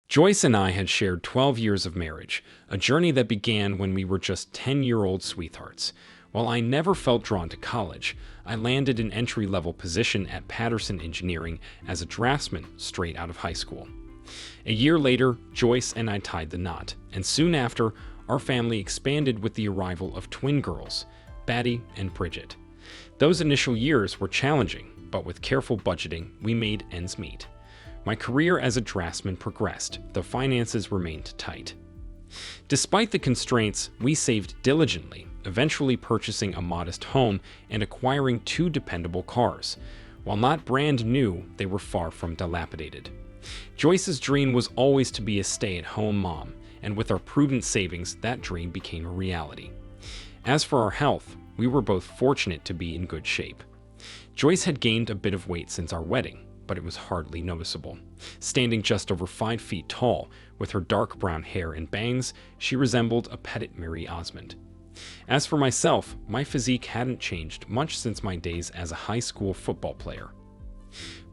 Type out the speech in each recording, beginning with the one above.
Joyce and I had shared 12 years of marriage, a journey that began when we were just 10-year-old sweethearts. While I never felt drawn to college, I landed an entry-level position at Patterson Engineering as a draftsman straight out of high school. A year later, Joyce and I tied the knot, and soon after, our family expanded with the arrival of twin girls, Batty and Bridget. Those initial years were challenging, but with careful budgeting, we made ends meet. My career as a draftsman progressed, though finances remained tight. Despite the constraints, we saved diligently, eventually purchasing a modest home and acquiring 2 dependable cars. While not brand new, they were far from dilapidated. Joyce's dream was always to be a stay-at-home mom, and with our prudent savings, that dream became a reality. As for our health, we were both fortunate to be in good shape. Joyce had gained a bit of weight since our wedding, but it was hardly noticeable. Standing just over 5 feet tall, with her dark brown hair and bangs, she resembled a petite Mary Osmond. As for myself, my physique hadn't changed much since my days as a high school football player.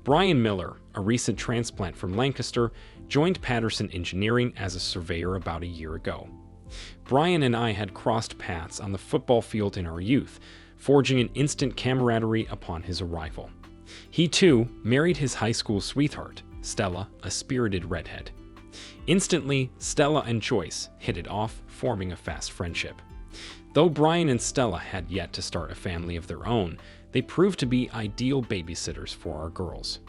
Brian Miller, a recent transplant from Lancaster, joined Patterson Engineering as a surveyor about a year ago. Brian and I had crossed paths on the football field in our youth, forging an instant camaraderie upon his arrival. He, too, married his high school sweetheart, Stella, a spirited redhead. Instantly, Stella and Joyce hit it off, forming a fast friendship. Though Brian and Stella had yet to start a family of their own, they proved to be ideal babysitters for our girls.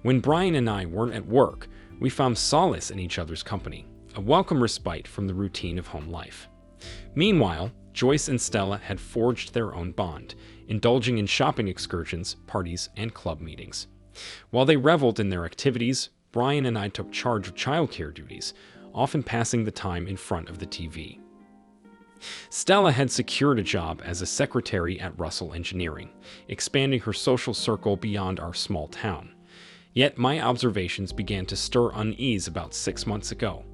When Brian and I weren't at work, we found solace in each other's company, a welcome respite from the routine of home life. Meanwhile, Joyce and Stella had forged their own bond, indulging in shopping excursions, parties, and club meetings. While they reveled in their activities, Brian and I took charge of childcare duties, often passing the time in front of the TV. Stella had secured a job as a secretary at Russell Engineering, expanding her social circle beyond our small town. Yet my observations began to stir unease about 6 months ago.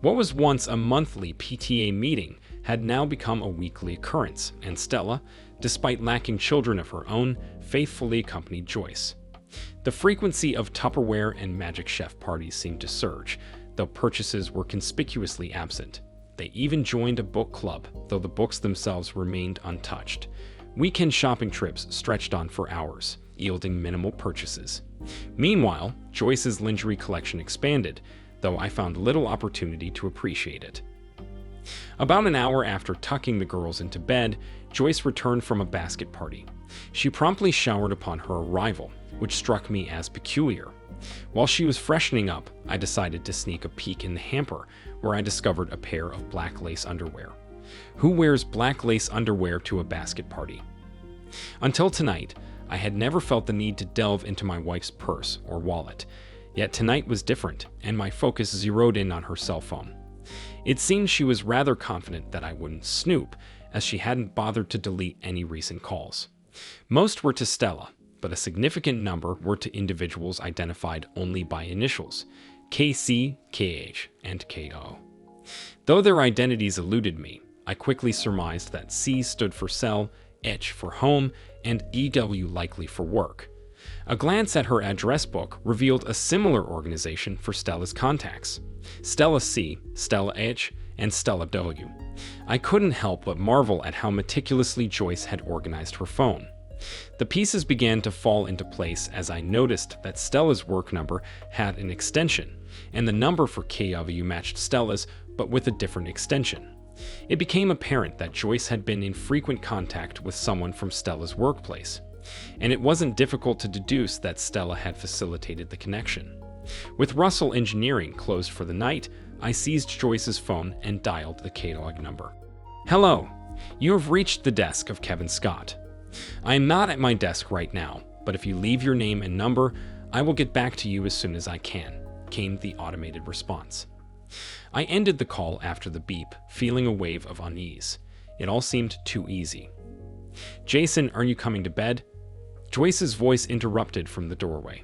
What was once a monthly PTA meeting had now become a weekly occurrence, and Stella, despite lacking children of her own, faithfully accompanied Joyce. The frequency of Tupperware and Magic Chef parties seemed to surge, though purchases were conspicuously absent. They even joined a book club, though the books themselves remained untouched. Weekend shopping trips stretched on for hours, yielding minimal purchases. Meanwhile, Joyce's lingerie collection expanded, though I found little opportunity to appreciate it. About an hour after tucking the girls into bed, Joyce returned from a basket party. She promptly showered upon her arrival, which struck me as peculiar. While she was freshening up, I decided to sneak a peek in the hamper, where I discovered a pair of black lace underwear. Who wears black lace underwear to a basket party? Until tonight, I had never felt the need to delve into my wife's purse or wallet. Yet tonight was different, and my focus zeroed in on her cell phone. It seemed she was rather confident that I wouldn't snoop, as she hadn't bothered to delete any recent calls. Most were to Stella, but a significant number were to individuals identified only by initials, KC, KH, and KO. Though their identities eluded me, I quickly surmised that C stood for cell, H for home, and EW likely for work. A glance at her address book revealed a similar organization for Stella's contacts: Stella C, Stella H, and Stella W. I couldn't help but marvel at how meticulously Joyce had organized her phone. The pieces began to fall into place as I noticed that Stella's work number had an extension, and the number for KW matched Stella's, but with a different extension. It became apparent that Joyce had been in frequent contact with someone from Stella's workplace, and it wasn't difficult to deduce that Stella had facilitated the connection. With Russell Engineering closed for the night, I seized Joyce's phone and dialed the catalog number. "Hello, you have reached the desk of Kevin Scott. I am not at my desk right now, but if you leave your name and number, I will get back to you as soon as I can," came the automated response. I ended the call after the beep, feeling a wave of unease. It all seemed too easy. "Jason, are you coming to bed?" Joyce's voice interrupted from the doorway.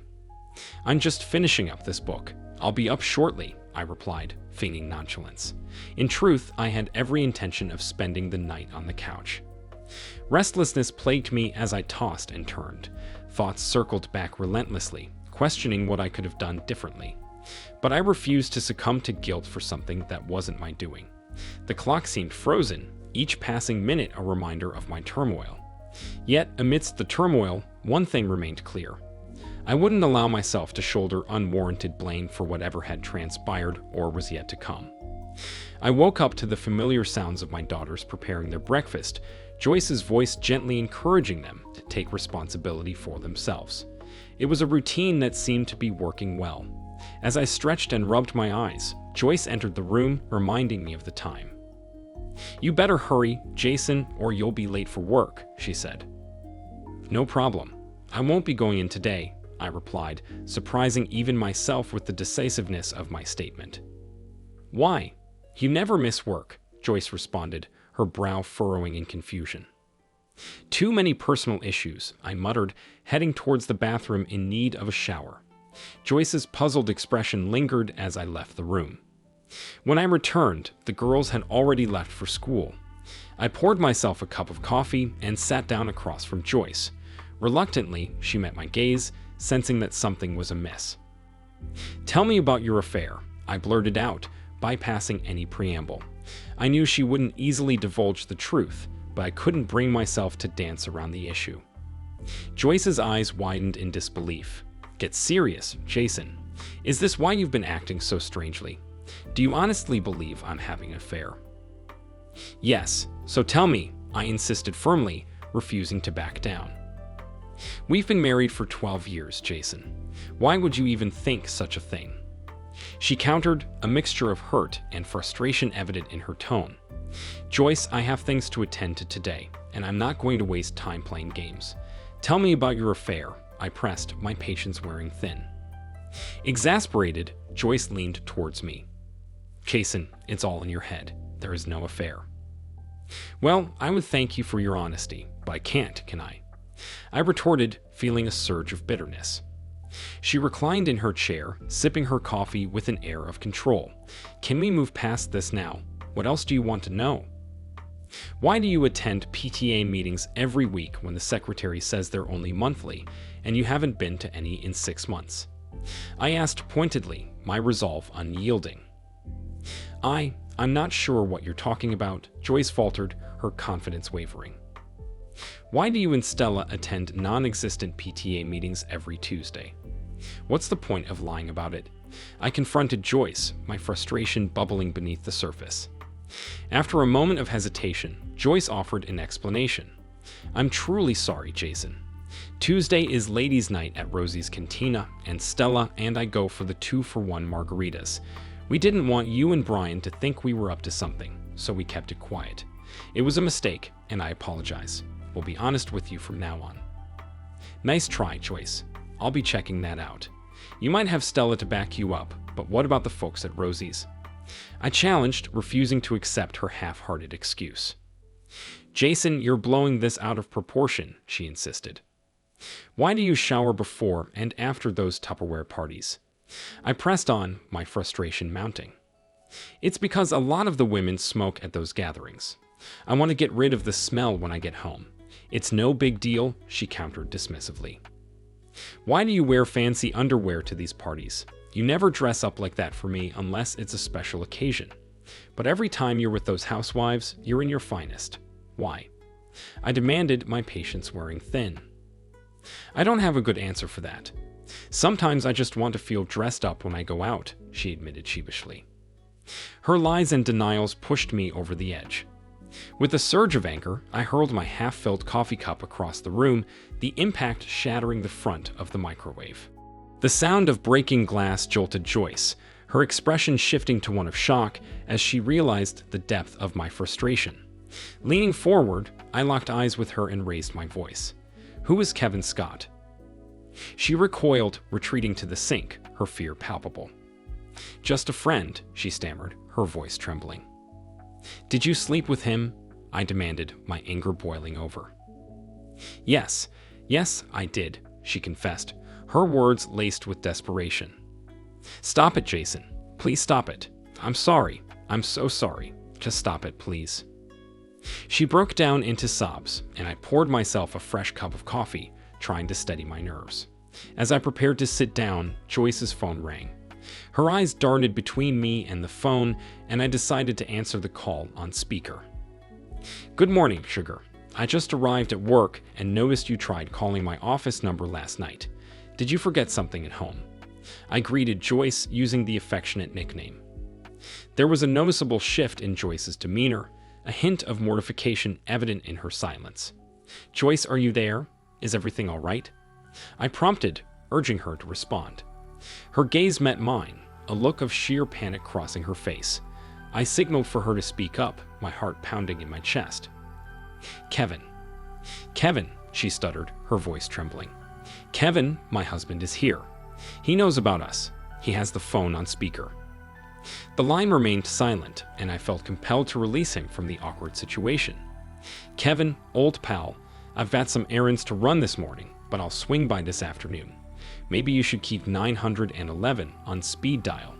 "I'm just finishing up this book. I'll be up shortly," I replied, feigning nonchalance. In truth, I had every intention of spending the night on the couch. Restlessness plagued me as I tossed and turned. Thoughts circled back relentlessly, questioning what I could have done differently. but I refused to succumb to guilt for something that wasn't my doing. The clock seemed frozen, each passing minute a reminder of my turmoil. Yet, amidst the turmoil, one thing remained clear. I wouldn't allow myself to shoulder unwarranted blame for whatever had transpired or was yet to come. I woke up to the familiar sounds of my daughters preparing their breakfast, Joyce's voice gently encouraging them to take responsibility for themselves. It was a routine that seemed to be working well. As I stretched and rubbed my eyes, Joyce entered the room, reminding me of the time. "You better hurry, Jason, or you'll be late for work," she said. "No problem. I won't be going in today," I replied, surprising even myself with the decisiveness of my statement. "Why? You never miss work," Joyce responded, her brow furrowing in confusion. "Too many personal issues," I muttered, heading towards the bathroom in need of a shower. Joyce's puzzled expression lingered as I left the room. When I returned, the girls had already left for school. I poured myself a cup of coffee and sat down across from Joyce. Reluctantly, she met my gaze, sensing that something was amiss. "Tell me about your affair," I blurted out, bypassing any preamble. I knew she wouldn't easily divulge the truth, but I couldn't bring myself to dance around the issue. Joyce's eyes widened in disbelief. "Get serious, Jason. Is this why you've been acting so strangely? Do you honestly believe I'm having an affair?" "Yes, so tell me," I insisted firmly, refusing to back down. "We've been married for 12 years, Jason. Why would you even think such a thing?" She countered, a mixture of hurt and frustration evident in her tone. "Joyce, I have things to attend to today, and I'm not going to waste time playing games. Tell me about your affair," I pressed, my patience wearing thin. Exasperated, Joyce leaned towards me. "Jason, it's all in your head. There is no affair." "Well, I would thank you for your honesty, but I can't, can I?" I retorted, feeling a surge of bitterness. She reclined in her chair, sipping her coffee with an air of control. "Can we move past this now? What else do you want to know? Why do you attend PTA meetings every week when the secretary says they're only monthly, and you haven't been to any in 6 months?" I asked pointedly, my resolve unyielding. I'm not sure what you're talking about," Joyce faltered, her confidence wavering. "Why do you and Stella attend non-existent PTA meetings every Tuesday? What's the point of lying about it?" I confronted Joyce, my frustration bubbling beneath the surface. After a moment of hesitation, Joyce offered an explanation. "I'm truly sorry, Jason. Tuesday is ladies' night at Rosie's Cantina, and Stella and I go for the 2-for-1 margaritas. We didn't want you and Brian to think we were up to something, so we kept it quiet. It was a mistake, and I apologize. We'll be honest with you from now on." "Nice try, Joyce. I'll be checking that out. You might have Stella to back you up, but what about the folks at Rosie's?" I challenged, refusing to accept her half-hearted excuse. "Jason, you're blowing this out of proportion," she insisted. "Why do you shower before and after those Tupperware parties?" I pressed on, my frustration mounting. "It's because a lot of the women smoke at those gatherings. I want to get rid of the smell when I get home. It's no big deal," she countered dismissively. "Why do you wear fancy underwear to these parties? You never dress up like that for me unless it's a special occasion. But every time you're with those housewives, you're in your finest. Why?" I demanded, my patience wearing thin. "I don't have a good answer for that. Sometimes I just want to feel dressed up when I go out," she admitted sheepishly. Her lies and denials pushed me over the edge. With a surge of anger, I hurled my half-filled coffee cup across the room, the impact shattering the front of the microwave. The sound of breaking glass jolted Joyce, her expression shifting to one of shock as she realized the depth of my frustration. Leaning forward, I locked eyes with her and raised my voice. "Who is Kevin Scott?" She recoiled, retreating to the sink, her fear palpable. "Just a friend," she stammered, her voice trembling. "Did you sleep with him?" I demanded, my anger boiling over. Yes, I did," she confessed, her words laced with desperation. "Stop it, Jason. Please stop it. I'm sorry. I'm so sorry. Just stop it, please." She broke down into sobs, and I poured myself a fresh cup of coffee, trying to steady my nerves. As I prepared to sit down, Joyce's phone rang. Her eyes darted between me and the phone, and I decided to answer the call on speaker. "Good morning, sugar. I just arrived at work and noticed you tried calling my office number last night. Did you forget something at home?" I greeted Joyce using the affectionate nickname. There was a noticeable shift in Joyce's demeanor, a hint of mortification evident in her silence. "Joyce, are you there? Is everything all right?" I prompted, urging her to respond. Her gaze met mine, a look of sheer panic crossing her face. I signaled for her to speak up, my heart pounding in my chest. "Kevin." "Kevin," she stuttered, her voice trembling. "Kevin, my husband, is here. He knows about us. He has the phone on speaker." The line remained silent, and I felt compelled to release him from the awkward situation. "Kevin, old pal, I've got some errands to run this morning, but I'll swing by this afternoon. Maybe you should keep 911 on speed dial."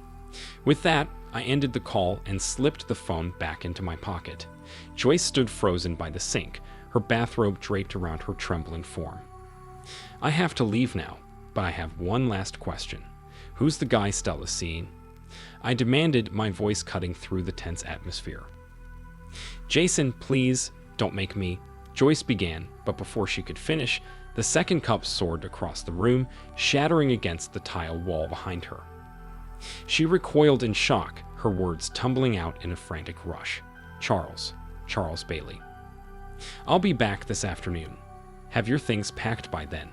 With that, I ended the call and slipped the phone back into my pocket. Joyce stood frozen by the sink, her bathrobe draped around her trembling form. "I have to leave now, but I have one last question. Who's the guy Stella's seeing?" I demanded, my voice cutting through the tense atmosphere. "Jason, please, don't make me," Joyce began, but before she could finish, the second cup soared across the room, shattering against the tile wall behind her. She recoiled in shock, her words tumbling out in a frantic rush. Charles Bailey. "I'll be back this afternoon. Have your things packed by then.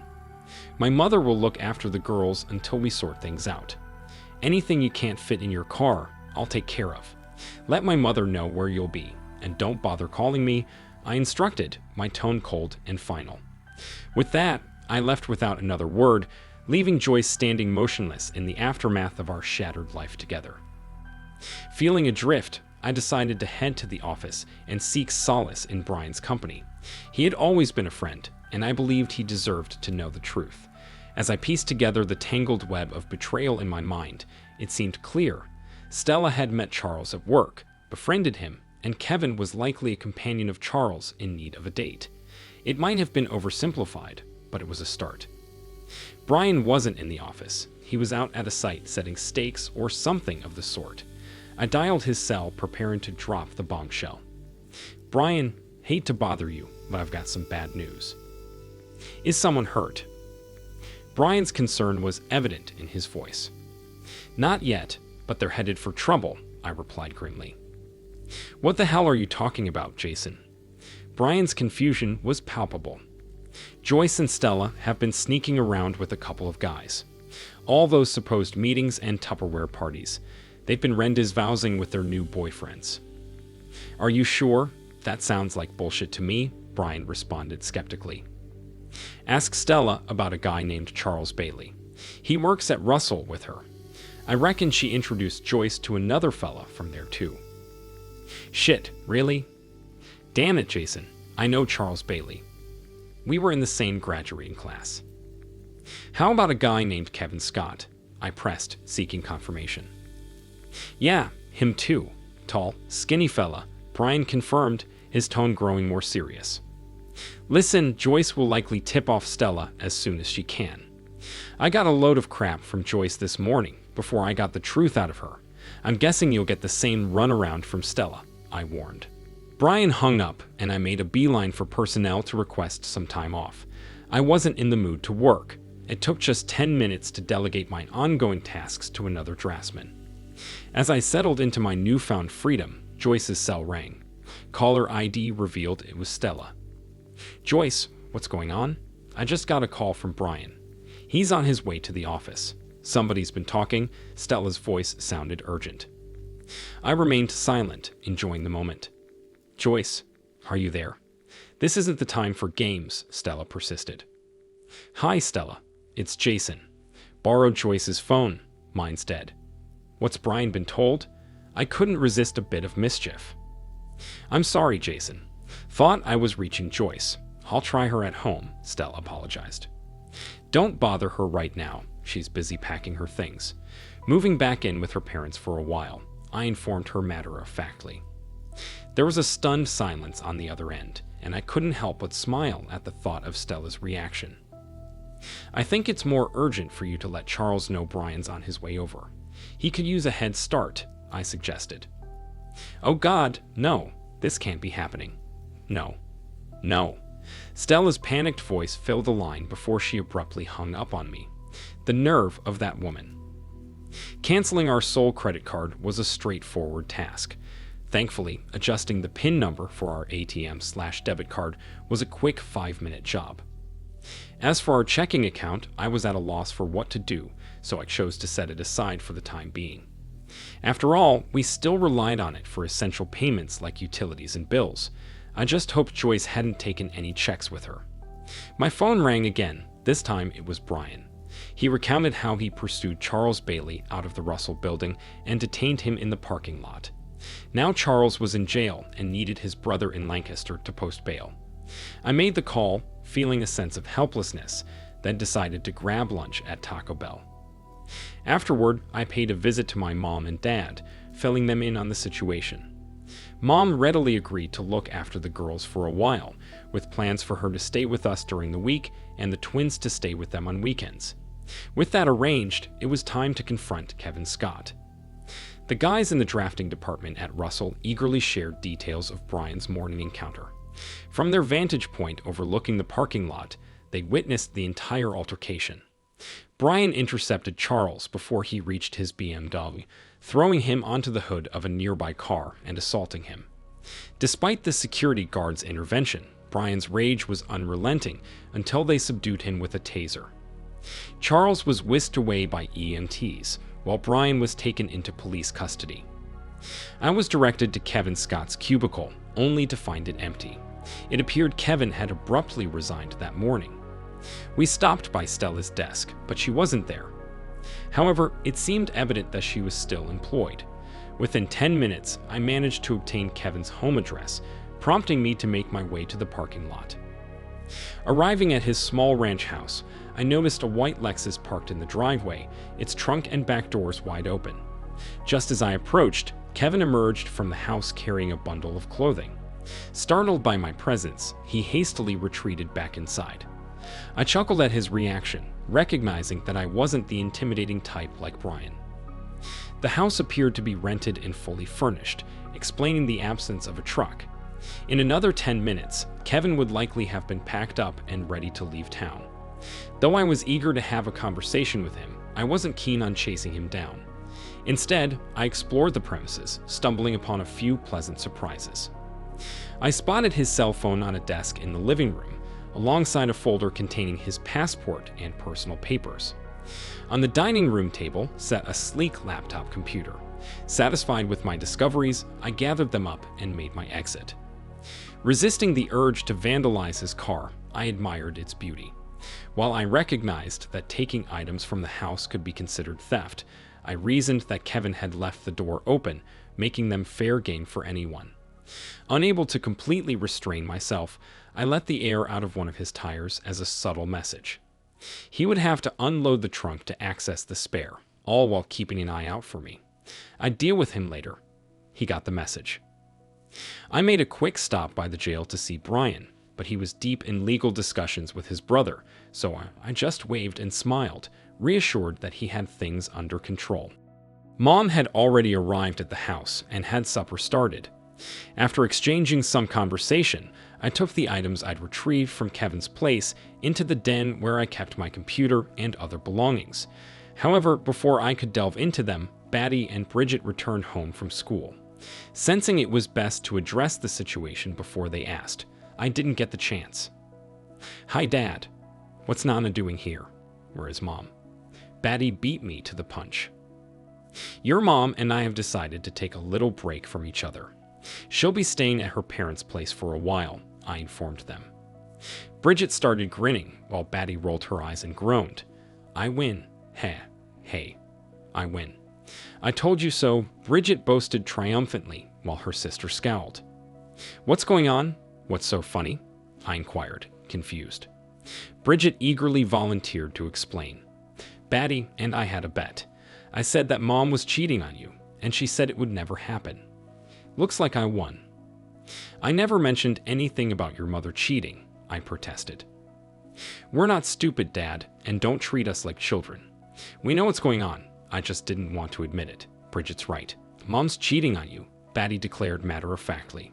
My mother will look after the girls until we sort things out. Anything you can't fit in your car, I'll take care of. Let my mother know where you'll be, and don't bother calling me," I instructed, my tone cold and final. With that, I left without another word, leaving Joyce standing motionless in the aftermath of our shattered life together. Feeling adrift, I decided to head to the office and seek solace in Brian's company. He had always been a friend, and I believed he deserved to know the truth. As I pieced together the tangled web of betrayal in my mind, it seemed clear. Stella had met Charles at work, befriended him, and Kevin was likely a companion of Charles in need of a date. It might have been oversimplified, but it was a start. Brian wasn't in the office. He was out at a site setting stakes or something of the sort. I dialed his cell, preparing to drop the bombshell. "Brian, hate to bother you, but I've got some bad news." "Is someone hurt?" Brian's concern was evident in his voice. "Not yet, but they're headed for trouble," I replied grimly. "What the hell are you talking about, Jason?" Brian's confusion was palpable. "Joyce and Stella have been sneaking around with a couple of guys. All those supposed meetings and Tupperware parties. They've been rendezvousing with their new boyfriends." "Are you sure? That sounds like bullshit to me," Brian responded skeptically. "Ask Stella about a guy named Charles Bailey. He works at Russell with her. I reckon she introduced Joyce to another fella from there too." "Shit, really? Damn it, Jason. I know Charles Bailey. We were in the same graduating class." "How about a guy named Kevin Scott?" I pressed, seeking confirmation. "Yeah, him too. Tall, skinny fella," Brian confirmed, his tone growing more serious. "Listen, Joyce will likely tip off Stella as soon as she can. I got a load of crap from Joyce this morning before I got the truth out of her. I'm guessing you'll get the same runaround from Stella," I warned. Brian hung up, and I made a beeline for personnel to request some time off. I wasn't in the mood to work. It took just 10 minutes to delegate my ongoing tasks to another draftsman. As I settled into my newfound freedom, Joyce's cell rang. Caller ID revealed it was Stella. "Joyce, what's going on?" "I just got a call from Brian. He's on his way to the office. Somebody's been talking." Stella's voice sounded urgent. I remained silent, enjoying the moment. "Joyce, are you there?" "This isn't the time for games," Stella persisted. "Hi, Stella. It's Jason. Borrowed Joyce's phone. Mine's dead." "What's Brian been told?" I couldn't resist a bit of mischief. "I'm sorry, Jason. Thought I was reaching Joyce. I'll try her at home," Stella apologized. "Don't bother her right now. She's busy packing her things. Moving back in with her parents for a while," I informed her matter-of-factly. There was a stunned silence on the other end, and I couldn't help but smile at the thought of Stella's reaction. "I think it's more urgent for you to let Charles know Brian's on his way over. He could use a head start, I suggested. Oh God, no, this can't be happening. No. No. Stella's panicked voice filled the line before she abruptly hung up on me. The nerve of that woman. Canceling our sole credit card was a straightforward task. Thankfully, adjusting the PIN number for our ATM/debit card was a quick 5-minute job. As for our checking account, I was at a loss for what to do, so I chose to set it aside for the time being. After all, we still relied on it for essential payments like utilities and bills. I just hoped Joyce hadn't taken any checks with her. My phone rang again. This time it was Brian. He recounted how he pursued Charles Bailey out of the Russell building and detained him in the parking lot. Now Charles was in jail and needed his brother in Lancaster to post bail. I made the call, feeling a sense of helplessness, then decided to grab lunch at Taco Bell. Afterward, I paid a visit to my mom and dad, filling them in on the situation. Mom readily agreed to look after the girls for a while, with plans for her to stay with us during the week and the twins to stay with them on weekends. With that arranged, it was time to confront Kevin Scott. The guys in the drafting department at Russell eagerly shared details of Brian's morning encounter. From their vantage point overlooking the parking lot, they witnessed the entire altercation. Brian intercepted Charles before he reached his BMW, throwing him onto the hood of a nearby car and assaulting him. Despite the security guard's intervention, Brian's rage was unrelenting until they subdued him with a taser. Charles was whisked away by EMTs, while Brian was taken into police custody. I was directed to Kevin Scott's cubicle, only to find it empty. It appeared Kevin had abruptly resigned that morning. We stopped by Stella's desk, but she wasn't there. However, it seemed evident that she was still employed. Within 10 minutes, I managed to obtain Kevin's home address, prompting me to make my way to the parking lot. Arriving at his small ranch house, I noticed a white Lexus parked in the driveway, its trunk and back doors wide open. Just as I approached, Kevin emerged from the house carrying a bundle of clothing. Startled by my presence, he hastily retreated back inside. I chuckled at his reaction, recognizing that I wasn't the intimidating type like Brian. The house appeared to be rented and fully furnished, explaining the absence of a truck. In another 10 minutes, Kevin would likely have been packed up and ready to leave town. Though I was eager to have a conversation with him, I wasn't keen on chasing him down. Instead, I explored the premises, stumbling upon a few pleasant surprises. I spotted his cell phone on a desk in the living room, alongside a folder containing his passport and personal papers. On the dining room table sat a sleek laptop computer. Satisfied with my discoveries, I gathered them up and made my exit. Resisting the urge to vandalize his car, I admired its beauty. While I recognized that taking items from the house could be considered theft, I reasoned that Kevin had left the door open, making them fair game for anyone. Unable to completely restrain myself, I let the air out of one of his tires as a subtle message. He would have to unload the trunk to access the spare, all while keeping an eye out for me. I'd deal with him later. He got the message. I made a quick stop by the jail to see Brian, but he was deep in legal discussions with his brother, so I just waved and smiled, reassured that he had things under control. Mom had already arrived at the house and had supper started. After exchanging some conversation, I took the items I'd retrieved from Kevin's place into the den where I kept my computer and other belongings. However, before I could delve into them, Batty and Bridget returned home from school. Sensing it was best to address the situation before they asked, I didn't get the chance. "Hi, Dad. What's Nana doing here?" were his mom. Batty beat me to the punch. "Your mom and I have decided to take a little break from each other. She'll be staying at her parents' place for a while," I informed them. Bridget started grinning while Batty rolled her eyes and groaned. "I win. Hey, I win." "I told you so," Bridget boasted triumphantly while her sister scowled. "What's going on? What's so funny?" I inquired, confused. Bridget eagerly volunteered to explain. "Batty and I had a bet. I said that Mom was cheating on you, and she said it would never happen. Looks like I won." "I never mentioned anything about your mother cheating," I protested. "We're not stupid, Dad, and don't treat us like children. We know what's going on. I just didn't want to admit it. Bridget's right. Mom's cheating on you, Batty declared matter-of-factly.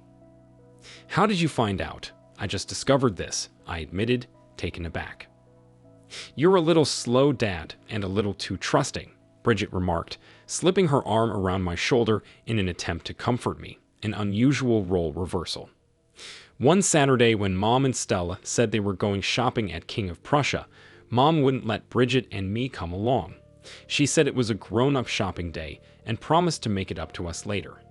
How did you find out? I just discovered this, I admitted, taken aback. You're a little slow, Dad, and a little too trusting, Bridget remarked, slipping her arm around my shoulder in an attempt to comfort me, an unusual role reversal. One Saturday when Mom and Stella said they were going shopping at King of Prussia, Mom wouldn't let Bridget and me come along. She said it was a grown-up shopping day and promised to make it up to us later.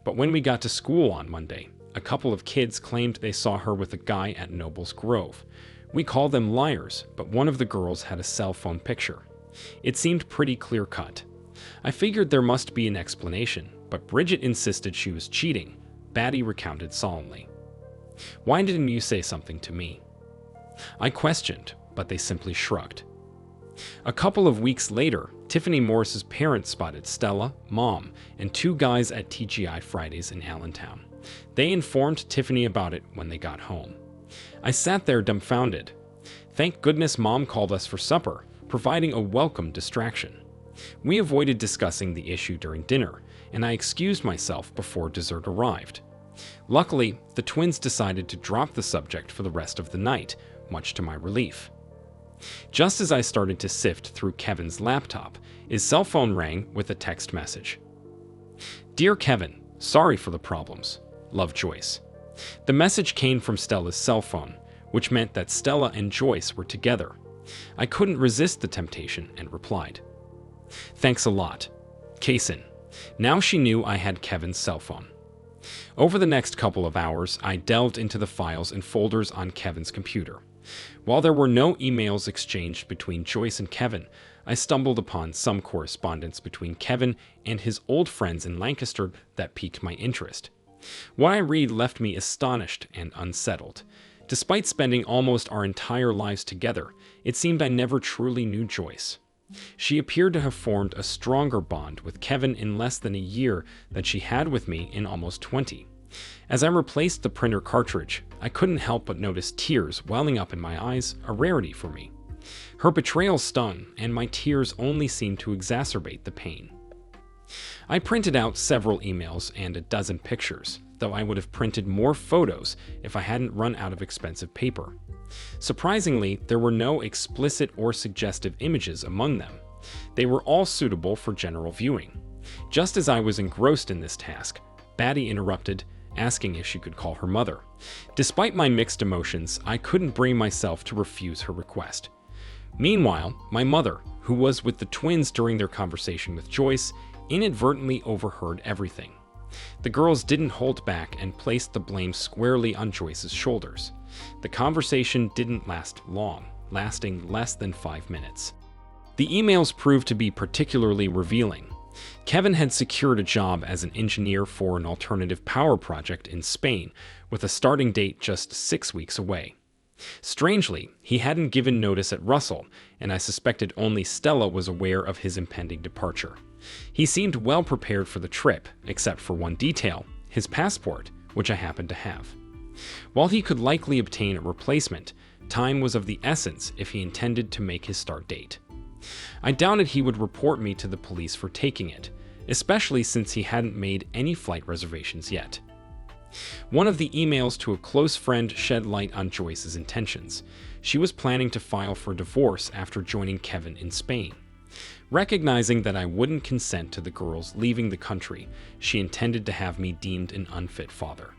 But when we got to school on Monday, a couple of kids claimed they saw her with a guy at Noble's Grove. We called them liars, but one of the girls had a cell phone picture. It seemed pretty clear-cut. I figured there must be an explanation, but Bridget insisted she was cheating, Batty recounted solemnly. Why didn't you say something to me? I questioned, but they simply shrugged. A couple of weeks later, Tiffany Morris's parents spotted Stella, Mom, and two guys at TGI Fridays in Allentown. They informed Tiffany about it when they got home. I sat there dumbfounded. Thank goodness Mom called us for supper, providing a welcome distraction. We avoided discussing the issue during dinner, and I excused myself before dessert arrived. Luckily, the twins decided to drop the subject for the rest of the night, much to my relief. Just as I started to sift through Kevin's laptop, his cell phone rang with a text message. Dear Kevin, sorry for the problems. Love, Joyce. The message came from Stella's cell phone, which meant that Stella and Joyce were together. I couldn't resist the temptation and replied. Thanks a lot. Case in. Now she knew I had Kevin's cell phone. Over the next couple of hours, I delved into the files and folders on Kevin's computer. While there were no emails exchanged between Joyce and Kevin, I stumbled upon some correspondence between Kevin and his old friends in Lancaster that piqued my interest. What I read left me astonished and unsettled. Despite spending almost our entire lives together, it seemed I never truly knew Joyce. She appeared to have formed a stronger bond with Kevin in less than a year than she had with me in almost 20. As I replaced the printer cartridge, I couldn't help but notice tears welling up in my eyes, a rarity for me. Her betrayal stung, and my tears only seemed to exacerbate the pain. I printed out several emails and a dozen pictures, though I would have printed more photos if I hadn't run out of expensive paper. Surprisingly, there were no explicit or suggestive images among them. They were all suitable for general viewing. Just as I was engrossed in this task, Batty interrupted, asking if she could call her mother. Despite my mixed emotions, I couldn't bring myself to refuse her request. Meanwhile, my mother, who was with the twins during their conversation with Joyce, inadvertently overheard everything. The girls didn't hold back and placed the blame squarely on Joyce's shoulders. The conversation didn't last long, lasting less than 5 minutes. The emails proved to be particularly revealing. Kevin had secured a job as an engineer for an alternative power project in Spain, with a starting date just 6 weeks away. Strangely, he hadn't given notice at Russell, and I suspected only Stella was aware of his impending departure. He seemed well prepared for the trip, except for one detail, his passport, which I happened to have. While he could likely obtain a replacement, time was of the essence if he intended to make his start date. I doubted he would report me to the police for taking it, especially since he hadn't made any flight reservations yet. One of the emails to a close friend shed light on Joyce's intentions. She was planning to file for divorce after joining Kevin in Spain. Recognizing that I wouldn't consent to the girls leaving the country, she intended to have me deemed an unfit father.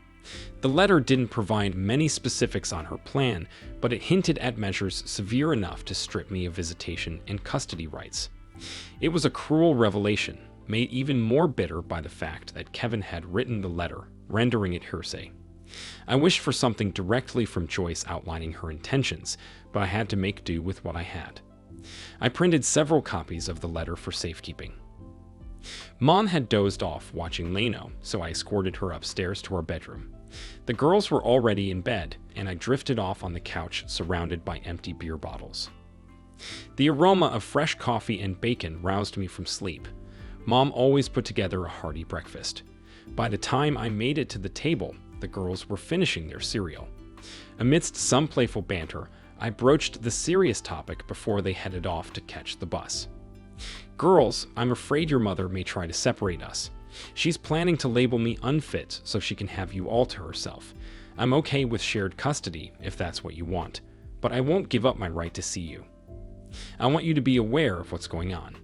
The letter didn't provide many specifics on her plan, but it hinted at measures severe enough to strip me of visitation and custody rights. It was a cruel revelation, made even more bitter by the fact that Kevin had written the letter, rendering it hearsay. I wished for something directly from Joyce outlining her intentions, but I had to make do with what I had. I printed several copies of the letter for safekeeping. Mom had dozed off watching Leno, so I escorted her upstairs to our bedroom. The girls were already in bed, and I drifted off on the couch surrounded by empty beer bottles. The aroma of fresh coffee and bacon roused me from sleep. Mom always put together a hearty breakfast. By the time I made it to the table, the girls were finishing their cereal. Amidst some playful banter, I broached the serious topic before they headed off to catch the bus. Girls, I'm afraid your mother may try to separate us. She's planning to label me unfit so she can have you all to herself. I'm okay with shared custody if that's what you want, but I won't give up my right to see you. I want you to be aware of what's going on.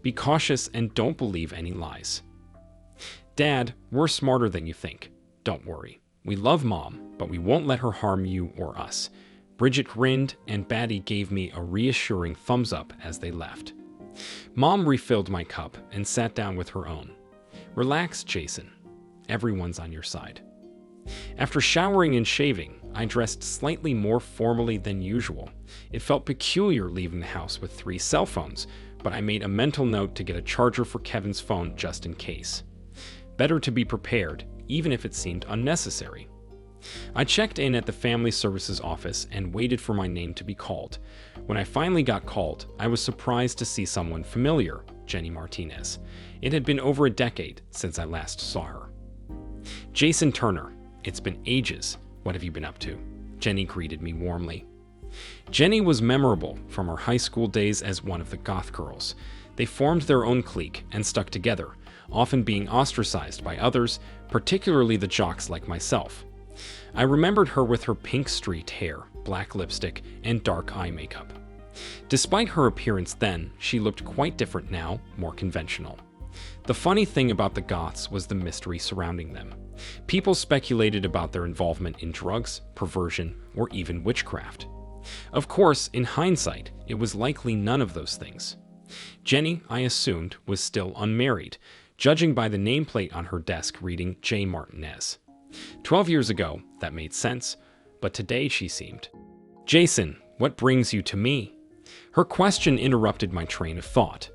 Be cautious and don't believe any lies. Dad, we're smarter than you think. Don't worry. We love Mom, but we won't let her harm you or us. Bridget grinned, and Batty gave me a reassuring thumbs up as they left. Mom refilled my cup and sat down with her own. Relax, Jason. Everyone's on your side. After showering and shaving, I dressed slightly more formally than usual. It felt peculiar leaving the house with 3 cell phones, but I made a mental note to get a charger for Kevin's phone just in case. Better to be prepared, even if it seemed unnecessary. I checked in at the Family Services office and waited for my name to be called. When I finally got called, I was surprised to see someone familiar, Jenny Martinez. It had been over a decade since I last saw her. Jason Turner, it's been ages. What have you been up to? Jenny greeted me warmly. Jenny was memorable from her high school days as one of the goth girls. They formed their own clique and stuck together, often being ostracized by others, particularly the jocks like myself. I remembered her with her pink streaked hair, black lipstick, and dark eye makeup. Despite her appearance then, she looked quite different now, more conventional. The funny thing about the goths was the mystery surrounding them. People speculated about their involvement in drugs, perversion, or even witchcraft. Of course, in hindsight, it was likely none of those things. Jenny, I assumed, was still unmarried, judging by the nameplate on her desk reading J. Martinez. 12 years ago, that made sense, but today she seemed. Jason, what brings you to me? Her question interrupted my train of thought.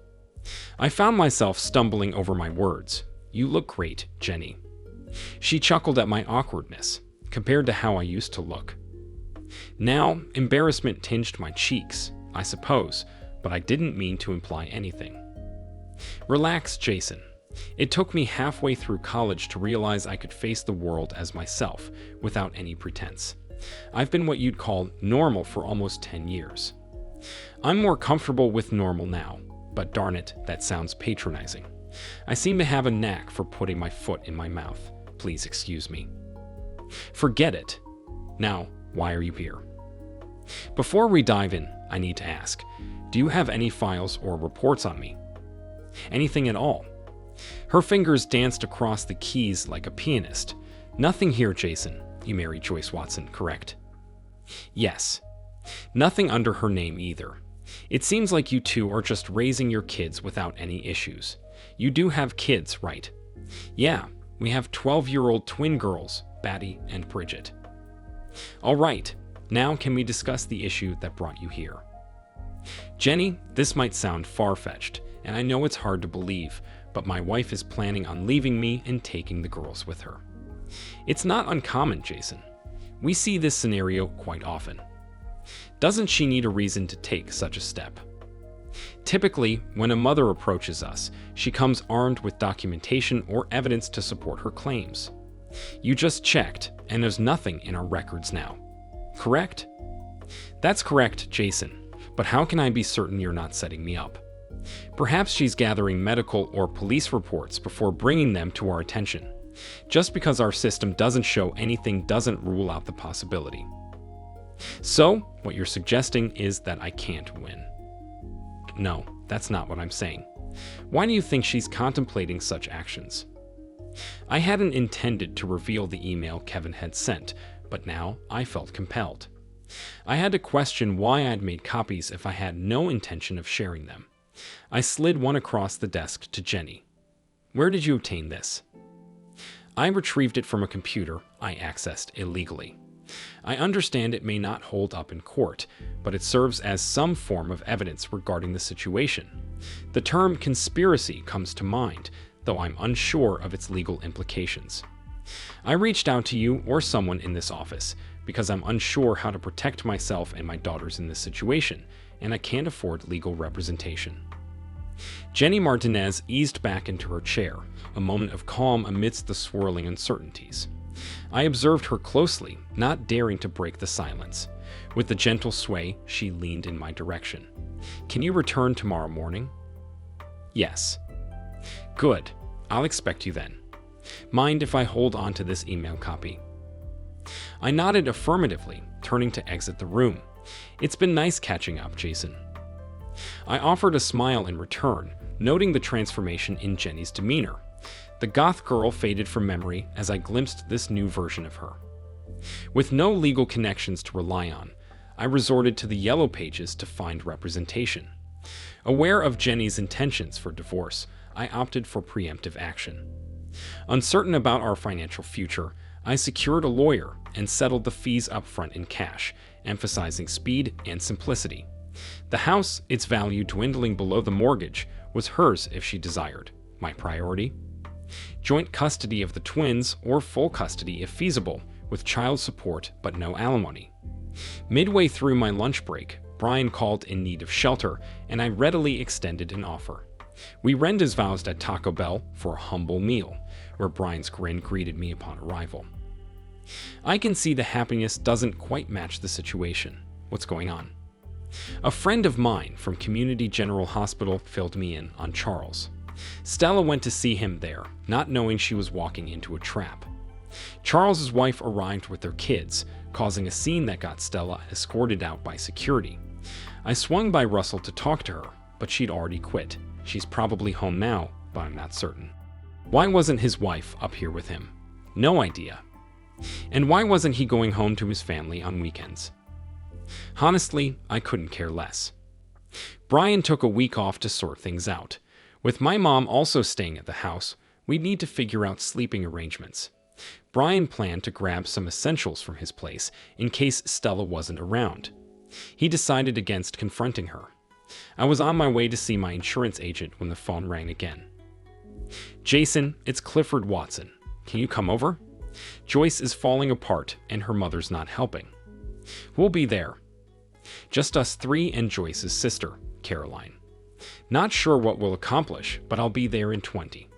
I found myself stumbling over my words. You look great, Jenny. She chuckled at my awkwardness, compared to how I used to look. Now, embarrassment tinged my cheeks, I suppose, but I didn't mean to imply anything. Relax, Jason. It took me halfway through college to realize I could face the world as myself, without any pretense. I've been what you'd call normal for almost 10 years. I'm more comfortable with normal now, but darn it, that sounds patronizing. I seem to have a knack for putting my foot in my mouth. Please excuse me. Forget it. Now, why are you here? Before we dive in, I need to ask, do you have any files or reports on me? Anything at all? Her fingers danced across the keys like a pianist. Nothing here, Jason. You married Joyce Watson, correct? Yes. Nothing under her name either. It seems like you two are just raising your kids without any issues. You do have kids, right? Yeah, we have 12-year-old twin girls, Batty and Bridget. All right, now can we discuss the issue that brought you here? Jenny, this might sound far-fetched, and I know it's hard to believe, but my wife is planning on leaving me and taking the girls with her. It's not uncommon, Jason. We see this scenario quite often. Doesn't she need a reason to take such a step? Typically, when a mother approaches us, she comes armed with documentation or evidence to support her claims. You just checked, and there's nothing in our records now. Correct? That's correct, Jason, but how can I be certain you're not setting me up? Perhaps she's gathering medical or police reports before bringing them to our attention. Just because our system doesn't show anything doesn't rule out the possibility. So, what you're suggesting is that I can't win. No, that's not what I'm saying. Why do you think she's contemplating such actions? I hadn't intended to reveal the email Kevin had sent, but now I felt compelled. I had to question why I'd made copies if I had no intention of sharing them. I slid one across the desk to Jenny. Where did you obtain this? I retrieved it from a computer I accessed illegally. I understand it may not hold up in court, but it serves as some form of evidence regarding the situation. The term conspiracy comes to mind, though I'm unsure of its legal implications. I reached out to you or someone in this office because I'm unsure how to protect myself and my daughters in this situation, and I can't afford legal representation. Jenny Martinez eased back into her chair, a moment of calm amidst the swirling uncertainties. I observed her closely, not daring to break the silence. With a gentle sway, she leaned in my direction. Can you return tomorrow morning? Yes. Good. I'll expect you then. Mind if I hold on to this email copy? I nodded affirmatively, turning to exit the room. It's been nice catching up, Jason. I offered a smile in return, noting the transformation in Jenny's demeanor. The goth girl faded from memory as I glimpsed this new version of her. With no legal connections to rely on, I resorted to the yellow pages to find representation. Aware of Jenny's intentions for divorce, I opted for preemptive action. Uncertain about our financial future, I secured a lawyer and settled the fees upfront in cash, emphasizing speed and simplicity. The house, its value dwindling below the mortgage, was hers if she desired. My priority? Joint custody of the twins or full custody if feasible, with child support but no alimony. Midway through my lunch break, Brian called in need of shelter, and I readily extended an offer. We rendezvoused at Taco Bell for a humble meal, where Brian's grin greeted me upon arrival. I can see the happiness doesn't quite match the situation. What's going on? A friend of mine from Community General Hospital filled me in on Charles. Stella went to see him there, not knowing she was walking into a trap. Charles's wife arrived with their kids, causing a scene that got Stella escorted out by security. I swung by Russell to talk to her, but she'd already quit. She's probably home now, but I'm not certain. Why wasn't his wife up here with him? No idea. And why wasn't he going home to his family on weekends? Honestly, I couldn't care less. Brian took a week off to sort things out. With my mom also staying at the house, we'd need to figure out sleeping arrangements. Brian planned to grab some essentials from his place in case Stella wasn't around. He decided against confronting her. I was on my way to see my insurance agent when the phone rang again. Jason, it's Clifford Watson. Can you come over? Joyce is falling apart and her mother's not helping. We'll be there. Just us three and Joyce's sister, Caroline. Not sure what we'll accomplish, but I'll be there in 20.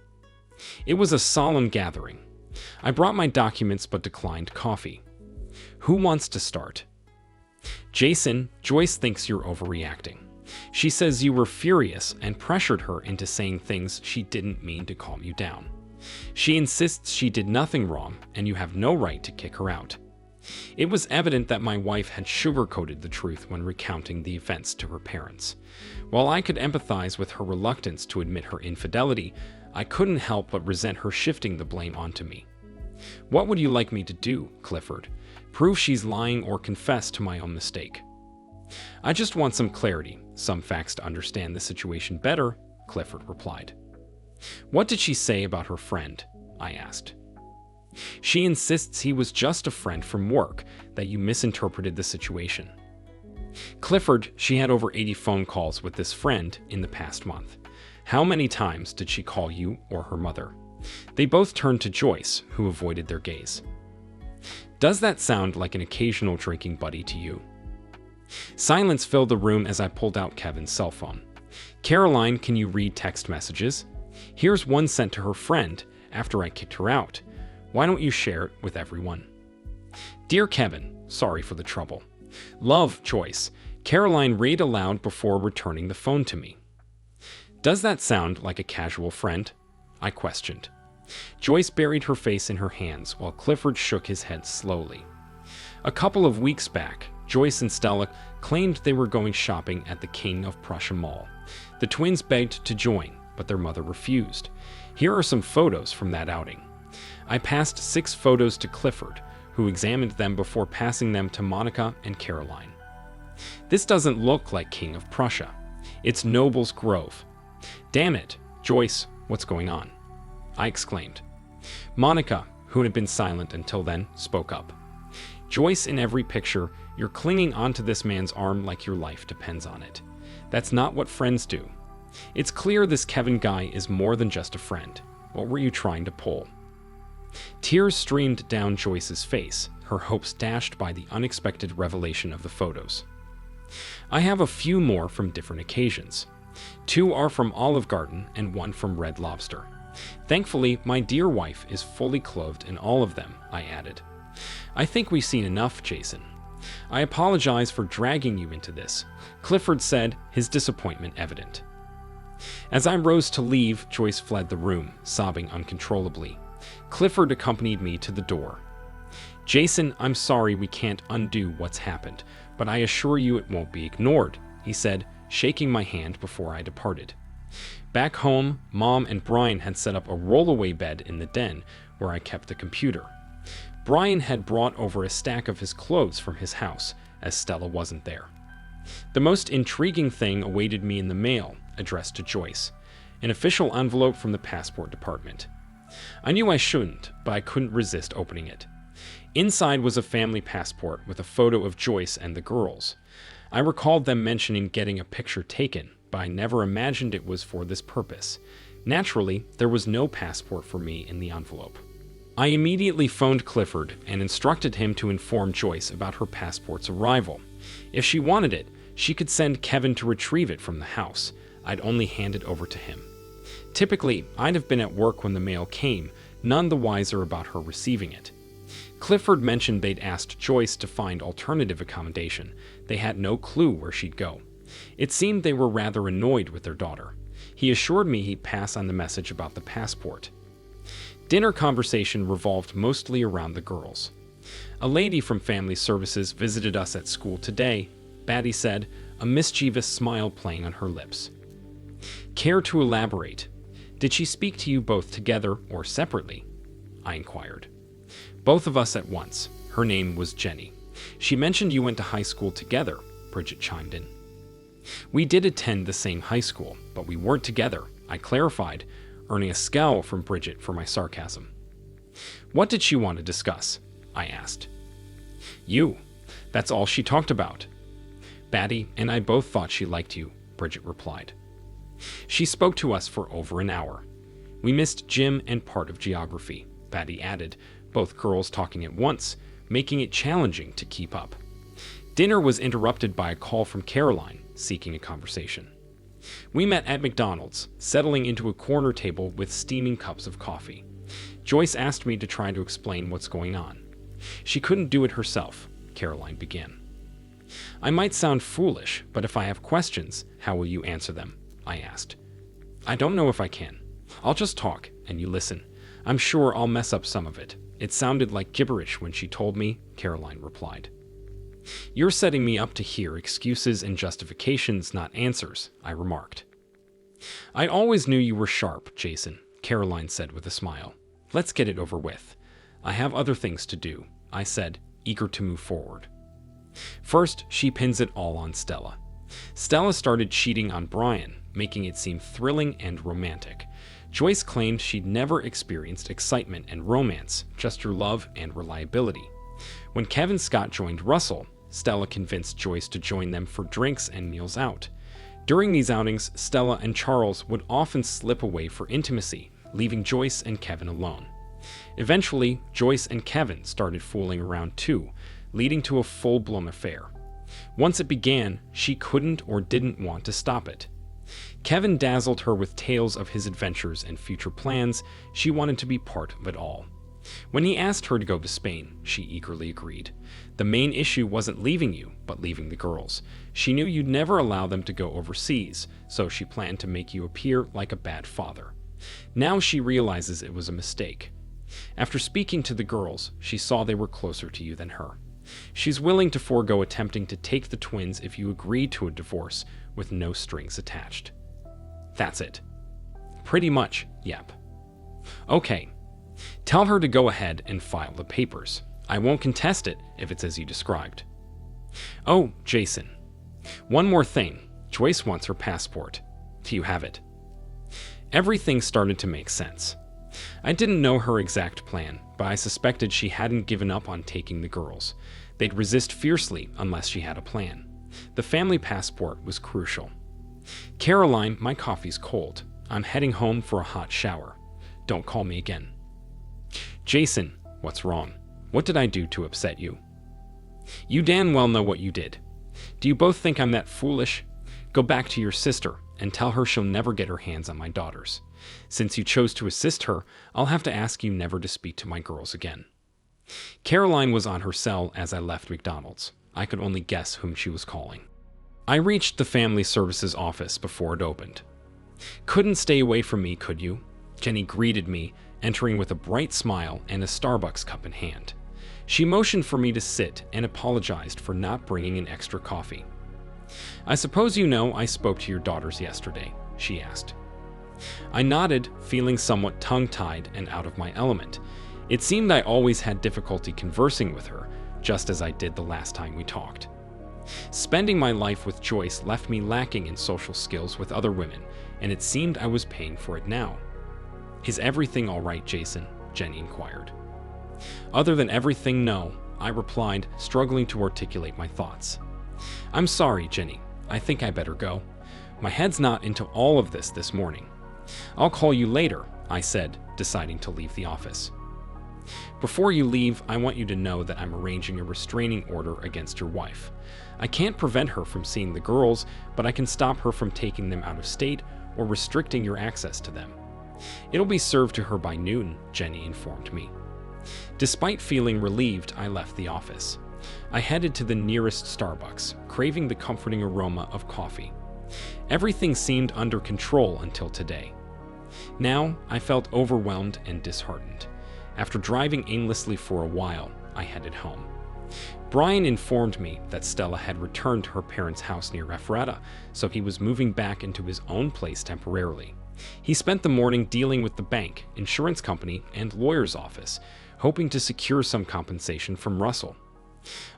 It was a solemn gathering. I brought my documents but declined coffee. Who wants to start? Jason, Joyce thinks you're overreacting. She says you were furious and pressured her into saying things she didn't mean to calm you down. She insists she did nothing wrong and you have no right to kick her out. It was evident that my wife had sugarcoated the truth when recounting the events to her parents. While I could empathize with her reluctance to admit her infidelity, I couldn't help but resent her shifting the blame onto me. What would you like me to do, Clifford? Prove she's lying or confess to my own mistake? I just want some clarity, some facts to understand the situation better, Clifford replied. What did she say about her friend? I asked. She insists he was just a friend from work, that you misinterpreted the situation. Clifford, she had over 80 phone calls with this friend in the past month. How many times did she call you or her mother? They both turned to Joyce, who avoided their gaze. Does that sound like an occasional drinking buddy to you? Silence filled the room as I pulled out Kevin's cell phone. Caroline, can you read text messages? Here's one sent to her friend after I kicked her out. Why don't you share it with everyone? Dear Kevin, sorry for the trouble. Love, Joyce. Caroline read aloud before returning the phone to me. Does that sound like a casual friend? I questioned. Joyce buried her face in her hands while Clifford shook his head slowly. A couple of weeks back, Joyce and Stella claimed they were going shopping at the King of Prussia Mall. The twins begged to join, but their mother refused. Here are some photos from that outing. I passed 6 photos to Clifford, who examined them before passing them to Monica and Caroline. This doesn't look like King of Prussia. It's Noble's Grove. Damn it, Joyce, what's going on? I exclaimed. Monica, who had been silent until then, spoke up. Joyce, in every picture, you're clinging onto this man's arm like your life depends on it. That's not what friends do. It's clear this Kevin guy is more than just a friend. What were you trying to pull? Tears streamed down Joyce's face, her hopes dashed by the unexpected revelation of the photos. I have a few more from different occasions. 2 are from Olive Garden and 1 from Red Lobster. Thankfully, my dear wife is fully clothed in all of them, I added. I think we've seen enough, Jason. I apologize for dragging you into this, Clifford said, his disappointment evident. As I rose to leave, Joyce fled the room, sobbing uncontrollably. Clifford accompanied me to the door. "Jason, I'm sorry we can't undo what's happened, but I assure you it won't be ignored," he said, shaking my hand before I departed. Back home, Mom and Brian had set up a rollaway bed in the den where I kept the computer. Brian had brought over a stack of his clothes from his house, as Stella wasn't there. The most intriguing thing awaited me in the mail, addressed to Joyce, an official envelope from the passport department. I knew I shouldn't, but I couldn't resist opening it. Inside was a family passport with a photo of Joyce and the girls. I recalled them mentioning getting a picture taken, but I never imagined it was for this purpose. Naturally, there was no passport for me in the envelope. I immediately phoned Clifford and instructed him to inform Joyce about her passport's arrival. If she wanted it, she could send Kevin to retrieve it from the house. I'd only hand it over to him. Typically, I'd have been at work when the mail came, none the wiser about her receiving it. Clifford mentioned they'd asked Joyce to find alternative accommodation. They had no clue where she'd go. It seemed they were rather annoyed with their daughter. He assured me he'd pass on the message about the passport. Dinner conversation revolved mostly around the girls. "A lady from Family Services visited us at school today," Batty said, a mischievous smile playing on her lips. "Care to elaborate? Did she speak to you both together or separately?" I inquired. "Both of us at once. Her name was Jenny. She mentioned you went to high school together," Bridget chimed in. "We did attend the same high school, but we weren't together," I clarified, earning a scowl from Bridget for my sarcasm. "What did she want to discuss?" I asked. "You. That's all she talked about." "Batty and I both thought she liked you," Bridget replied. "She spoke to us for over an hour. We missed gym and part of geography," Batty added, both girls talking at once, making it challenging to keep up. Dinner was interrupted by a call from Caroline, seeking a conversation. We met at McDonald's, settling into a corner table with steaming cups of coffee. Joyce asked me to try to explain what's going on. She couldn't do it herself, Caroline began. "I might sound foolish, but if I have questions, how will you answer them?" I asked. "I don't know if I can. I'll just talk, and you listen. I'm sure I'll mess up some of it. It sounded like gibberish when she told me," Caroline replied. "You're setting me up to hear excuses and justifications, not answers," I remarked. "I always knew you were sharp, Jason," Caroline said with a smile. "Let's get it over with." "I have other things to do," I said, eager to move forward. First, she pins it all on Stella. Stella started cheating on Brian, making it seem thrilling and romantic. Joyce claimed she'd never experienced excitement and romance, just her love and reliability. When Kevin Scott joined Russell, Stella convinced Joyce to join them for drinks and meals out. During these outings, Stella and Charles would often slip away for intimacy, leaving Joyce and Kevin alone. Eventually, Joyce and Kevin started fooling around too, leading to a full-blown affair. Once it began, she couldn't or didn't want to stop it. Kevin dazzled her with tales of his adventures and future plans. She wanted to be part of it all. When he asked her to go to Spain, she eagerly agreed. The main issue wasn't leaving you, but leaving the girls. She knew you'd never allow them to go overseas, so she planned to make you appear like a bad father. Now she realizes it was a mistake. After speaking to the girls, she saw they were closer to you than her. She's willing to forego attempting to take the twins if you agree to a divorce with no strings attached. That's it. Pretty much, yep. Okay. Tell her to go ahead and file the papers. I won't contest it if it's as you described. Oh, Jason. One more thing. Joyce wants her passport. Do you have it? Everything started to make sense. I didn't know her exact plan, but I suspected she hadn't given up on taking the girls. They'd resist fiercely unless she had a plan. The family passport was crucial. Caroline, my coffee's cold. I'm heading home for a hot shower. Don't call me again. Jason, what's wrong? What did I do to upset you? You damn well know what you did. Do you both think I'm that foolish? Go back to your sister and tell her she'll never get her hands on my daughters. Since you chose to assist her, I'll have to ask you never to speak to my girls again. Caroline was on her cell as I left McDonald's. I could only guess whom she was calling. I reached the Family Services office before it opened. Couldn't stay away from me, could you? Jenny greeted me, entering with a bright smile and a Starbucks cup in hand. She motioned for me to sit and apologized for not bringing an extra coffee. I suppose you know I spoke to your daughters yesterday, she asked. I nodded, feeling somewhat tongue-tied and out of my element. It seemed I always had difficulty conversing with her, just as I did the last time we talked. Spending my life with Joyce left me lacking in social skills with other women, and it seemed I was paying for it now. Is everything all right, Jason? Jenny inquired. Other than everything, no, I replied, struggling to articulate my thoughts. I'm sorry, Jenny. I think I better go. My head's not into all of this morning. I'll call you later, I said, deciding to leave the office. Before you leave, I want you to know that I'm arranging a restraining order against your wife. I can't prevent her from seeing the girls, but I can stop her from taking them out of state or restricting your access to them. It'll be served to her by noon, Jenny informed me. Despite feeling relieved, I left the office. I headed to the nearest Starbucks, craving the comforting aroma of coffee. Everything seemed under control until today. Now, I felt overwhelmed and disheartened. After driving aimlessly for a while, I headed home. Brian informed me that Stella had returned to her parents' house near Ephrata, so he was moving back into his own place temporarily. He spent the morning dealing with the bank, insurance company, and lawyer's office, hoping to secure some compensation from Russell.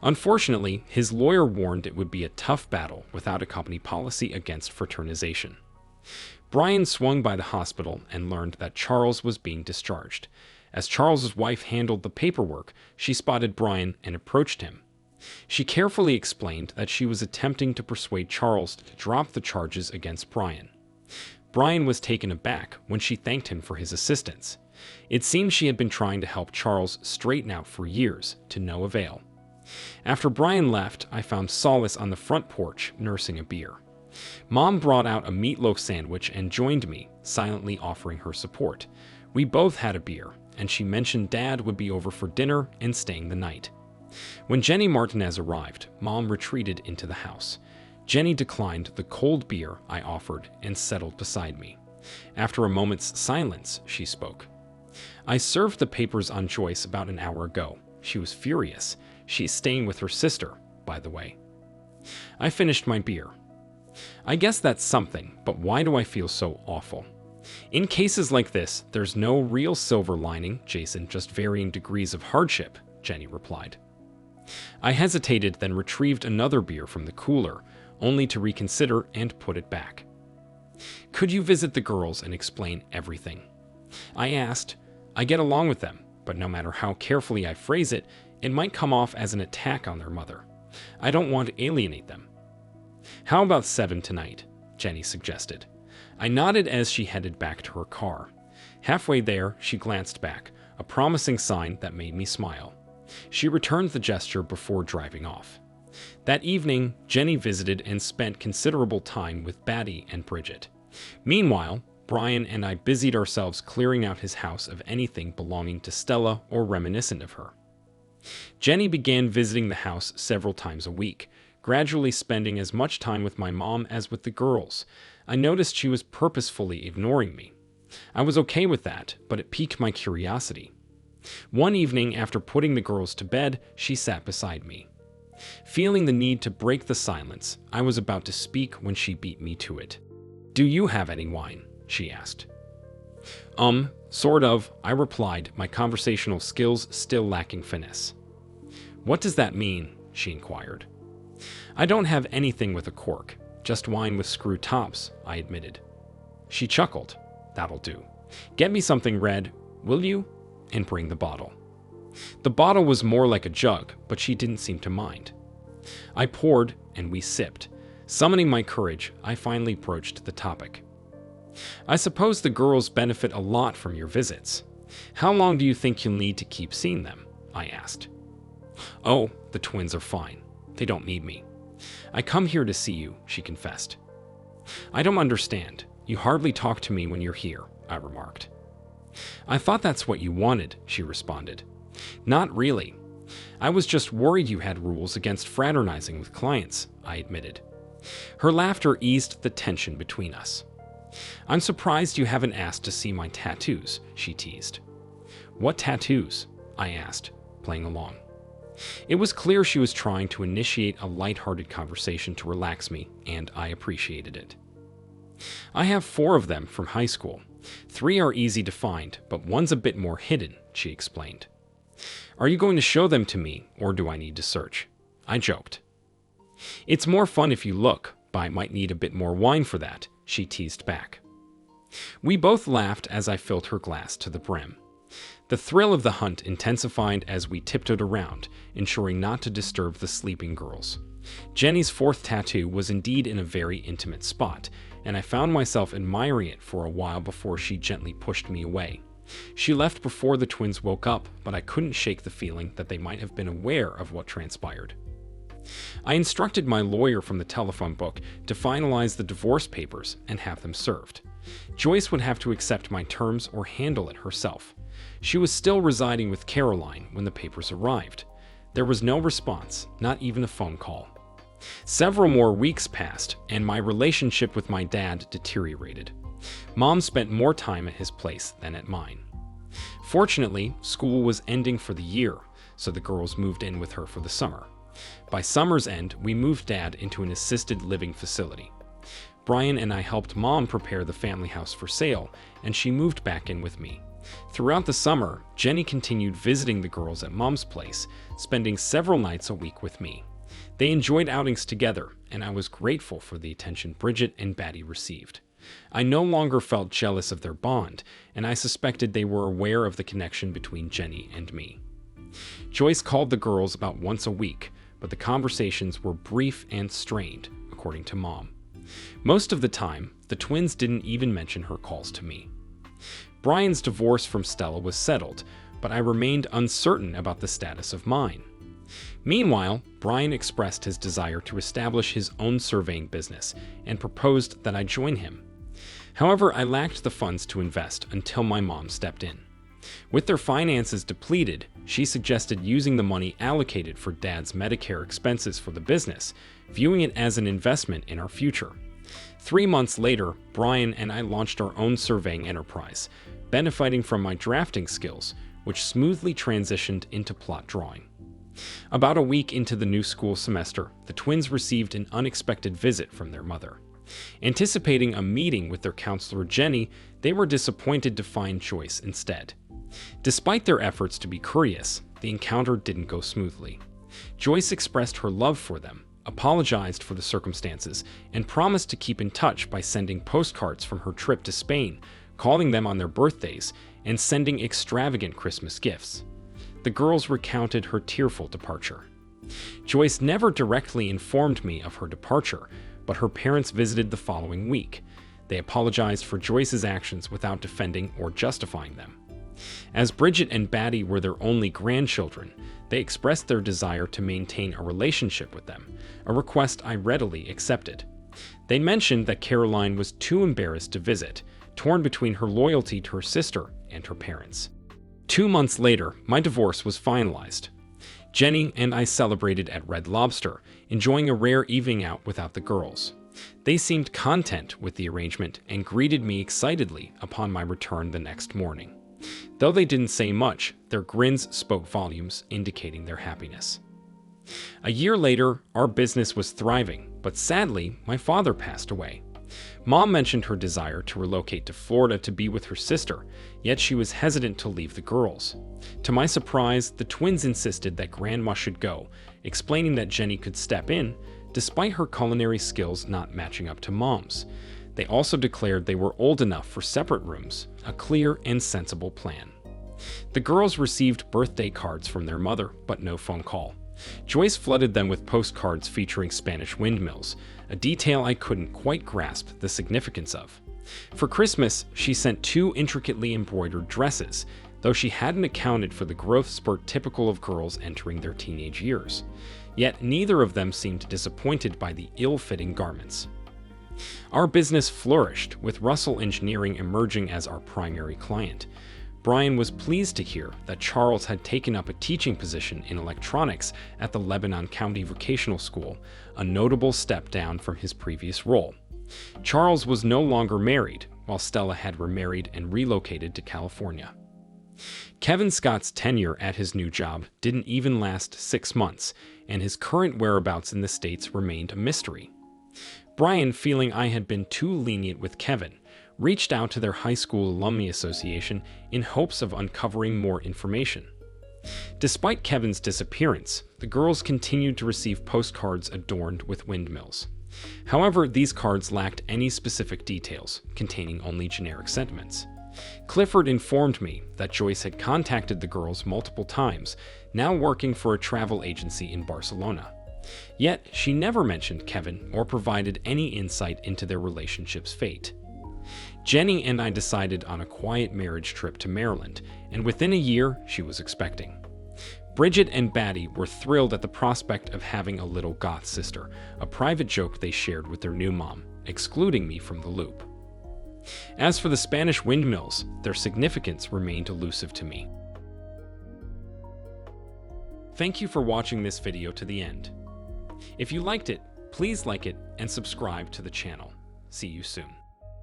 Unfortunately, his lawyer warned it would be a tough battle without a company policy against fraternization. Brian swung by the hospital and learned that Charles was being discharged. As Charles's wife handled the paperwork, she spotted Brian and approached him. She carefully explained that she was attempting to persuade Charles to drop the charges against Brian. Brian was taken aback when she thanked him for his assistance. It seemed she had been trying to help Charles straighten out for years, to no avail. After Brian left, I found solace on the front porch, nursing a beer. Mom brought out a meatloaf sandwich and joined me, silently offering her support. We both had a beer, and she mentioned Dad would be over for dinner and staying the night. When Jenny Martinez arrived, Mom retreated into the house. Jenny declined the cold beer I offered and settled beside me. After a moment's silence, she spoke. I served the papers on Joyce about an hour ago. She was furious. She's staying with her sister, by the way. I finished my beer. I guess that's something, but why do I feel so awful? In cases like this, there's no real silver lining, Jason, just varying degrees of hardship, Jenny replied. I hesitated, then retrieved another beer from the cooler, only to reconsider and put it back. Could you visit the girls and explain everything? I asked. I get along with them, but no matter how carefully I phrase it, it might come off as an attack on their mother. I don't want to alienate them. How about 7 tonight? Jenny suggested. I nodded as she headed back to her car. Halfway there, she glanced back, a promising sign that made me smile. She returned the gesture before driving off. That evening, Jenny visited and spent considerable time with Batty and Bridget. Meanwhile, Brian and I busied ourselves clearing out his house of anything belonging to Stella or reminiscent of her. Jenny began visiting the house several times a week, gradually spending as much time with my mom as with the girls. I noticed she was purposefully ignoring me. I was okay with that, but it piqued my curiosity. One evening, after putting the girls to bed, she sat beside me. Feeling the need to break the silence, I was about to speak when she beat me to it. Do you have any wine? She asked. Sort of, I replied, my conversational skills still lacking finesse. What does that mean? She inquired. I don't have anything with a cork, just wine with screw tops, I admitted. She chuckled. That'll do. Get me something red, will you? And bring the bottle. The bottle was more like a jug, but she didn't seem to mind. I poured, and we sipped. Summoning my courage, I finally broached the topic. I suppose the girls benefit a lot from your visits. How long do you think you'll need to keep seeing them? I asked. Oh, the twins are fine. They don't need me. I come here to see you, she confessed. I don't understand. You hardly talk to me when you're here, I remarked. I thought that's what you wanted, she responded. Not really. I was just worried you had rules against fraternizing with clients, I admitted. Her laughter eased the tension between us. "I'm surprised you haven't asked to see my tattoos," she teased. "What tattoos?" I asked, playing along. It was clear she was trying to initiate a lighthearted conversation to relax me, and I appreciated it. "I have 4 of them from high school. 3 are easy to find, but one's a bit more hidden," she explained. "Are you going to show them to me, or do I need to search?" I joked. "It's more fun if you look, but I might need a bit more wine for that," she teased back. We both laughed as I filled her glass to the brim. The thrill of the hunt intensified as we tiptoed around, ensuring not to disturb the sleeping girls. Jenny's 4th tattoo was indeed in a very intimate spot, and I found myself admiring it for a while before she gently pushed me away. She left before the twins woke up, but I couldn't shake the feeling that they might have been aware of what transpired. I instructed my lawyer from the telephone book to finalize the divorce papers and have them served. Joyce would have to accept my terms or handle it herself. She was still residing with Caroline when the papers arrived. There was no response, not even a phone call. Several more weeks passed, and my relationship with my dad deteriorated. Mom spent more time at his place than at mine. Fortunately, school was ending for the year, so the girls moved in with her for the summer. By summer's end, we moved Dad into an assisted living facility. Brian and I helped Mom prepare the family house for sale, and she moved back in with me. Throughout the summer, Jenny continued visiting the girls at Mom's place, spending several nights a week with me. They enjoyed outings together, and I was grateful for the attention Bridget and Batty received. I no longer felt jealous of their bond, and I suspected they were aware of the connection between Jenny and me. Joyce called the girls about once a week, but the conversations were brief and strained, according to Mom. Most of the time, the twins didn't even mention her calls to me. Brian's divorce from Stella was settled, but I remained uncertain about the status of mine. Meanwhile, Brian expressed his desire to establish his own surveying business and proposed that I join him. However, I lacked the funds to invest until my mom stepped in. With their finances depleted, she suggested using the money allocated for Dad's Medicare expenses for the business, viewing it as an investment in our future. 3 months later, Brian and I launched our own surveying enterprise, benefiting from my drafting skills, which smoothly transitioned into plot drawing. About a week into the new school semester, the twins received an unexpected visit from their mother. Anticipating a meeting with their counselor Jenny, they were disappointed to find Joyce instead. Despite their efforts to be courteous, the encounter didn't go smoothly. Joyce expressed her love for them, apologized for the circumstances, and promised to keep in touch by sending postcards from her trip to Spain, calling them on their birthdays, and sending extravagant Christmas gifts. The girls recounted her tearful departure. Joyce never directly informed me of her departure, but her parents visited the following week. They apologized for Joyce's actions without defending or justifying them. As Bridget and Batty were their only grandchildren, they expressed their desire to maintain a relationship with them, a request I readily accepted. They mentioned that Caroline was too embarrassed to visit, torn between her loyalty to her sister and her parents. 2 months later, my divorce was finalized. Jenny and I celebrated at Red Lobster, enjoying a rare evening out without the girls. They seemed content with the arrangement and greeted me excitedly upon my return the next morning. Though they didn't say much, their grins spoke volumes, indicating their happiness. A year later, our business was thriving, but sadly, my father passed away. Mom mentioned her desire to relocate to Florida to be with her sister, yet she was hesitant to leave the girls. To my surprise, the twins insisted that Grandma should go, explaining that Jenny could step in, despite her culinary skills not matching up to Mom's. They also declared they were old enough for separate rooms, a clear and sensible plan. The girls received birthday cards from their mother, but no phone call. Joyce flooded them with postcards featuring Spanish windmills, a detail I couldn't quite grasp the significance of. For Christmas, she sent 2 intricately embroidered dresses, though she hadn't accounted for the growth spurt typical of girls entering their teenage years. Yet neither of them seemed disappointed by the ill-fitting garments. Our business flourished, with Russell Engineering emerging as our primary client. Brian was pleased to hear that Charles had taken up a teaching position in electronics at the Lebanon County Vocational School, a notable step down from his previous role. Charles was no longer married, while Stella had remarried and relocated to California. Kevin Scott's tenure at his new job didn't even last 6 months, and his current whereabouts in the States remained a mystery. Brian, feeling I had been too lenient with Kevin, reached out to their high school alumni association in hopes of uncovering more information. Despite Kevin's disappearance, the girls continued to receive postcards adorned with windmills. However, these cards lacked any specific details, containing only generic sentiments. Clifford informed me that Joyce had contacted the girls multiple times, now working for a travel agency in Barcelona. Yet, she never mentioned Kevin or provided any insight into their relationship's fate. Jenny and I decided on a quiet marriage trip to Maryland, and within a year, she was expecting. Bridget and Batty were thrilled at the prospect of having a little goth sister, a private joke they shared with their new mom, excluding me from the loop. As for the Spanish windmills, their significance remained elusive to me. Thank you for watching this video to the end. If you liked it, please like it and subscribe to the channel. See you soon.